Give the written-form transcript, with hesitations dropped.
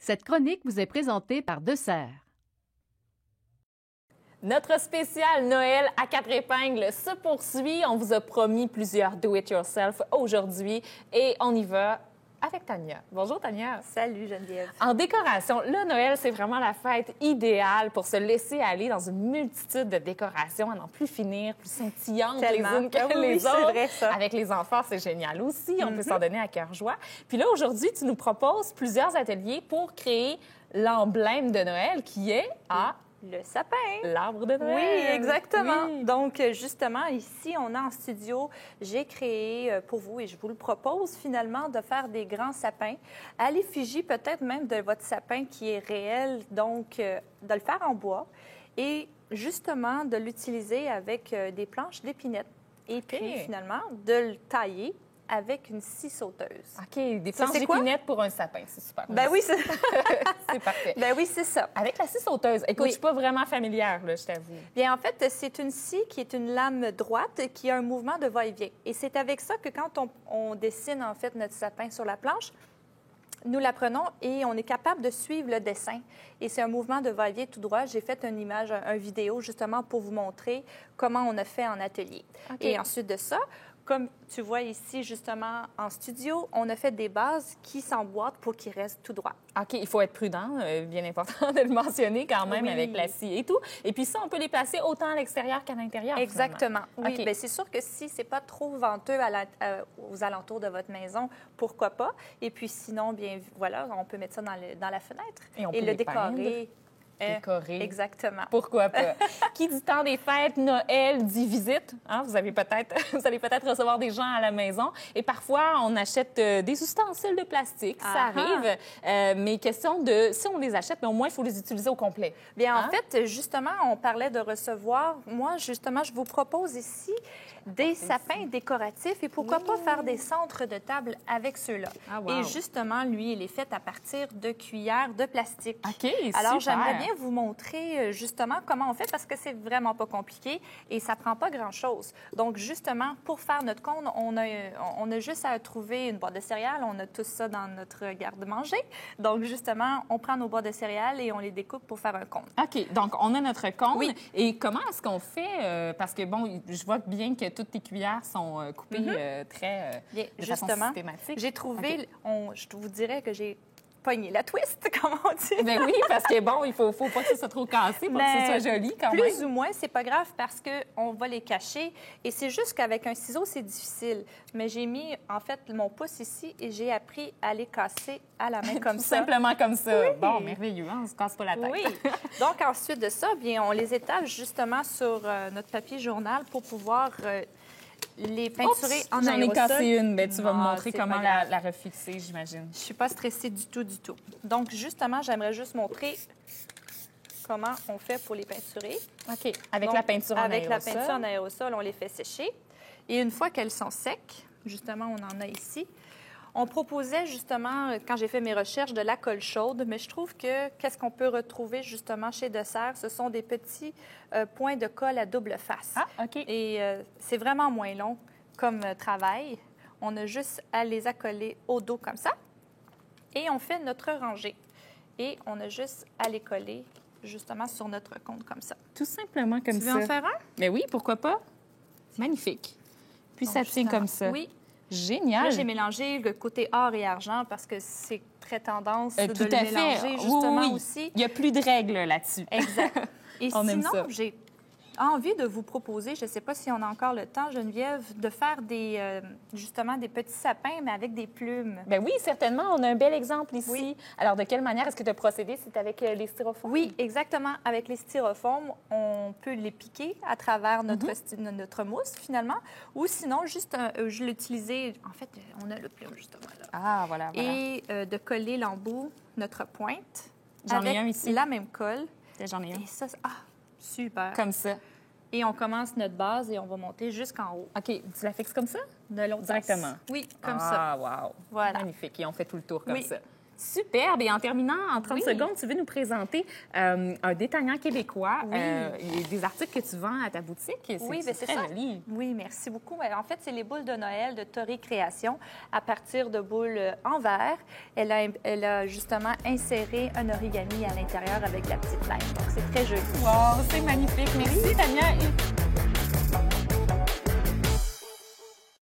Cette chronique vous est présentée par Deux Serres. Notre spécial Noël à quatre épingles se poursuit. On vous a promis plusieurs do-it-yourself aujourd'hui et on y va avec Tania. Bonjour Tania. Salut Geneviève. En décoration, le Noël, c'est vraiment la fête idéale pour se laisser aller dans une multitude de décorations à n'en plus finir, plus scintillantes les unes que les autres. C'est vrai, ça. Avec les enfants, c'est génial aussi. On peut s'en donner à cœur joie. Puis là, aujourd'hui, tu nous proposes plusieurs ateliers pour créer l'emblème de Noël qui est Le sapin. l'arbre de Noël. Oui, exactement. Oui. Donc, justement, ici, on a en studio, j'ai créé pour vous, et je vous le propose finalement, de faire des grands sapins à l'effigie peut-être même de votre sapin qui est réel, donc de le faire en bois et justement de l'utiliser avec des planches d'épinettes. Et puis, finalement, de le tailler avec une scie sauteuse. OK, des planches c'est quoi? d'épinettes pour un sapin, c'est super. Ben oui, c'est C'est parfait. ben oui, c'est ça. Avec la scie sauteuse, écoute, Oui. je suis pas vraiment familière, là, je t'avoue. Bien, en fait, c'est une scie qui est une lame droite qui a un mouvement de va-et-vient. Et c'est avec ça que quand on dessine, en fait, notre sapin sur la planche, nous la prenons et on est capable de suivre le dessin. Et c'est un mouvement de va-et-vient tout droit. J'ai fait une image, un vidéo, justement, pour vous montrer comment on a fait en atelier. OK. Et ensuite de ça, comme tu vois ici, justement, en studio, on a fait des bases qui s'emboîtent pour qu'ils restent tout droit. OK, il faut être prudent, bien important de le mentionner quand même Oui. avec la scie et tout. Et puis ça, on peut les placer autant à l'extérieur qu'à l'intérieur. Exactement. Oui, OK. bien, c'est sûr que si c'est pas trop venteux aux alentours de votre maison, pourquoi pas? Et puis sinon, bien voilà, on peut mettre ça dans la fenêtre Et on peut le les décorer. Décorer. Exactement. Pourquoi pas? Qui dit temps des fêtes, Noël, dit visite. Hein? Vous allez peut-être recevoir des gens à la maison. Et parfois, on achète des ustensiles de plastique. Ça arrive. Mais question de, si on les achète, mais au moins, il faut les utiliser au complet. Bien, Hein? en fait, justement, on parlait de recevoir. Moi, justement, je vous propose ici des sapins décoratifs et pourquoi pas faire des centres de table avec ceux-là. Ah, wow. Et justement, lui, il est fait à partir de cuillères de plastique. OK, Alors, super. j'aimerais bien vous montrer justement comment on fait parce que c'est vraiment pas compliqué et ça prend pas grand-chose. Donc, justement, pour faire notre cône, on a juste à trouver une boîte de céréales. On a tout ça dans notre garde-manger. Donc, justement, on prend nos boîtes de céréales et on les découpe pour faire un cône. OK. Donc, on a notre cône. Oui. Et comment est-ce qu'on fait? Parce que, bon, je vois bien que toutes tes cuillères sont coupées très Bien, de façon justement, systématique. j'ai trouvé, OK. je vous dirais que j'ai pogné la twist, comme on dit. Ben oui, parce que, bon, il faut pas que ça soit trop cassé pour que ce soit joli quand plus même. ou moins, c'est pas grave parce qu'on va les cacher. Et c'est juste qu'avec un ciseau, c'est difficile. Mais j'ai mis, en fait, mon pouce ici et j'ai appris à les casser à la main comme Tout ça. simplement comme ça. Bon, merveilleux, hein? On se casse pas la tête. Oui. Donc, ensuite de ça, bien, on les étale justement sur notre papier journal pour pouvoir les peinturer en J'en ai aérosol. cassé une. Ben, tu vas me Ah, montrer c'est comment pas grave. la refixer, j'imagine. Je suis pas stressée du tout, du tout. Donc, justement, j'aimerais juste montrer comment on fait pour les peinturer. OK. Avec Donc, la peinture en avec aérosol. la peinture en aérosol, on les fait sécher. Et une fois qu'elles sont secs, justement, on en a ici, on proposait justement, quand j'ai fait mes recherches, de la colle chaude, mais je trouve que qu'est-ce qu'on peut retrouver justement chez Dessert, ce sont des petits points de colle à double face. Ah, OK. Et c'est vraiment moins long comme travail. On a juste à les accoler au dos comme ça. Et on fait notre rangée. Et on a juste à les coller justement sur notre cône comme ça. Tout simplement comme Tu veux ça. en faire un? Mais oui, pourquoi pas? Magnifique. Puis ça Donc, tient justement, comme ça. Oui. Génial. Là, j'ai mélangé le côté or et argent parce que c'est très tendance de Tout le à fait. mélanger justement Oui, oui. aussi. Il n'y a plus de règles là-dessus. Exact. Et On aime sinon, ça. j'ai envie de vous proposer, je ne sais pas si on a encore le temps, Geneviève, de faire justement des petits sapins, mais avec des plumes. Ben oui, certainement. On a un bel exemple ici. Oui. Alors, de quelle manière est-ce que tu as procédé? C'est avec les styrofoams? Oui, exactement. Avec les styrofoams, on peut les piquer à travers notre mousse, finalement. Ou sinon, juste, je l'utilisais... En fait, on a le plume, justement, là. Ah, voilà. Et de coller l'embout, notre pointe, J'en ai avec un ici. la même colle. J'en ai un. Et ça, super. Comme ça. Et on commence notre base et on va monter jusqu'en haut. OK. Tu la fixes comme ça? De l'autre Directement. sens. Oui, comme ça. Ah, wow. Voilà. Magnifique. Et on fait tout le tour comme Oui. ça. Superbe. Et en terminant, en 30 secondes, tu veux nous présenter un détaillant québécois. Il y a des articles que tu vends à ta boutique. C'est très joli. Oui, merci beaucoup. En fait, c'est les boules de Noël de Tori Création à partir de boules en verre. Elle a justement inséré un origami à l'intérieur avec la petite neige. Donc, c'est très joli. Wow, c'est magnifique. Merci, Tania.